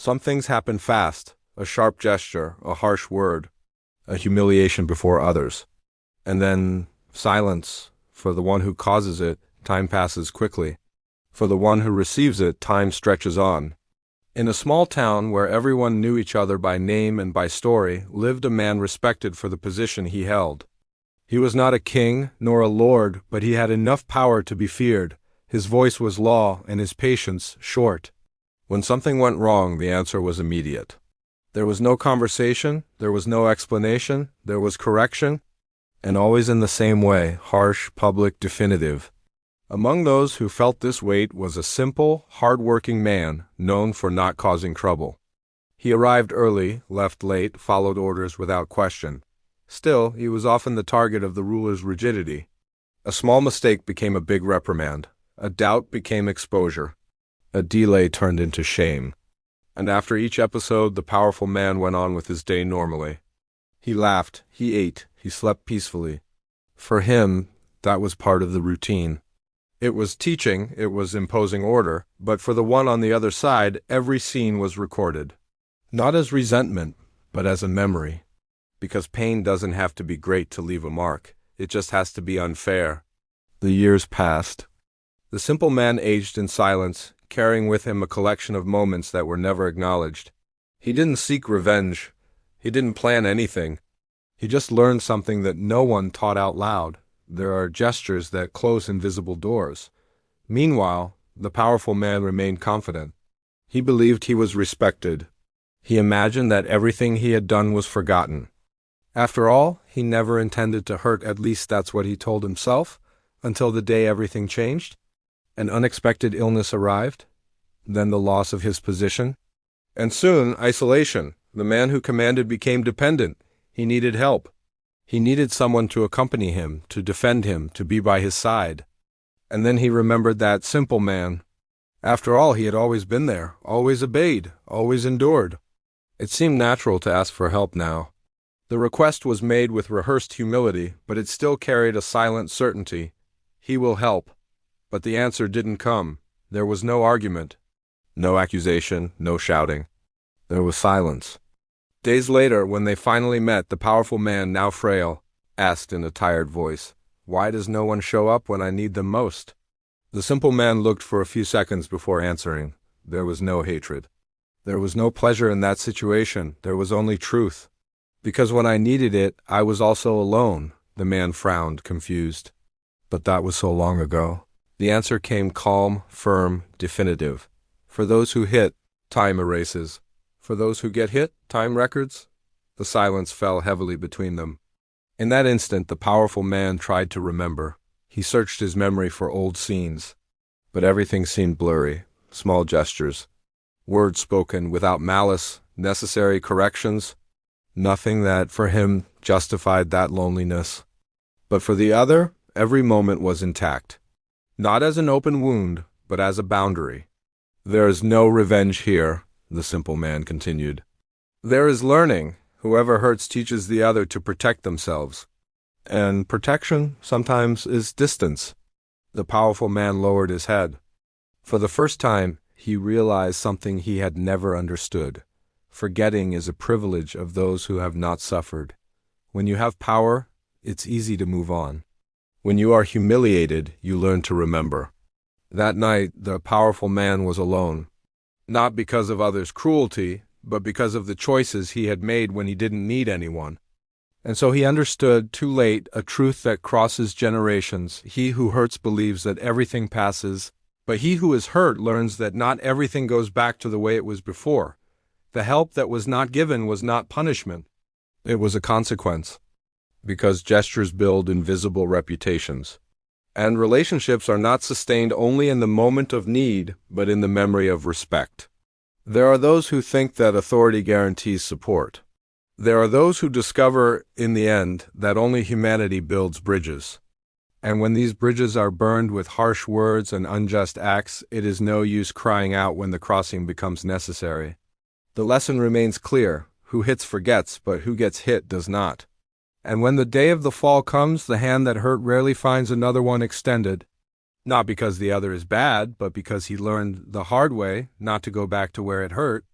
Some things happen fast, a sharp gesture, a harsh word, a humiliation before others. And then silence. For the one who causes it, time passes quickly. For the one who receives it, time stretches on. In a small town where everyone knew each other by name and by story, lived a man respected for the position he held. He was not a king, nor a lord, but he had enough power to be feared. His voice was law, and his patience short. When something went wrong, the answer was immediate. There was no conversation, there was no explanation, there was correction, and always in the same way, harsh, public, definitive. Among those who felt this weight was a simple, hard-working man, known for not causing trouble. He arrived early, left late, followed orders without question. Still, he was often the target of the ruler's rigidity. A small mistake became a big reprimand. A doubt became exposure. A delay turned into shame. And after each episode, the powerful man went on with his day normally. He laughed, he ate, he slept peacefully. For him, that was part of the routine. It was teaching, it was imposing order, but for the one on the other side, every scene was recorded. Not as resentment, but as a memory. Because pain doesn't have to be great to leave a mark. It just has to be unfair. The years passed. The simple man aged in silence, carrying with him a collection of moments that were never acknowledged. He didn't seek revenge. He didn't plan anything. He just learned something that no one taught out loud. There are gestures that close invisible doors. Meanwhile, the powerful man remained confident. He believed he was respected. He imagined that everything he had done was forgotten. After all, he never intended to hurt, at least that's what he told himself, until the day everything changed. An unexpected illness arrived, then the loss of his position, and soon isolation. The man who commanded became dependent. He needed help. He needed someone to accompany him, to defend him, to be by his side. And then he remembered that simple man. After all, he had always been there, always obeyed, always endured. It seemed natural to ask for help now. The request was made with rehearsed humility, but it still carried a silent certainty. He will help. But the answer didn't come. There was no argument, no accusation, no shouting. There was silence. Days later, when they finally met, the powerful man, now frail, asked in a tired voice, "Why does no one show up when I need them most?" The simple man looked for a few seconds before answering. There was no hatred. There was no pleasure in that situation. There was only truth. Because when I needed it, I was also alone. The man frowned, confused. But that was so long ago. The answer came calm, firm, definitive. For those who hit, time erases. For those who get hit, time records. The silence fell heavily between them. In that instant, the powerful man tried to remember. He searched his memory for old scenes. But everything seemed blurry. Small gestures. Words spoken without malice, necessary corrections. Nothing that, for him, justified that loneliness. But for the other, every moment was intact. Not as an open wound, but as a boundary. "There is no revenge here," the simple man continued. "There is learning. Whoever hurts teaches the other to protect themselves. And protection sometimes is distance." The powerful man lowered his head. For the first time, he realized something he had never understood. Forgetting is a privilege of those who have not suffered. When you have power, it's easy to move on. When you are humiliated, you learn to remember. That night, the powerful man was alone. Not because of others' cruelty, but because of the choices he had made when he didn't need anyone. And so he understood, too late, a truth that crosses generations. He who hurts believes that everything passes, but he who is hurt learns that not everything goes back to the way it was before. The help that was not given was not punishment. It was a consequence. Because gestures build invisible reputations. And relationships are not sustained only in the moment of need, but in the memory of respect. There are those who think that authority guarantees support. There are those who discover, in the end, that only humanity builds bridges. And when these bridges are burned with harsh words and unjust acts, it is no use crying out when the crossing becomes necessary. The lesson remains clear. Who hits forgets, but who gets hit does not. And when the day of the fall comes, the hand that hurt rarely finds another one extended. Not because the other is bad, but because he learned the hard way not to go back to where it hurt.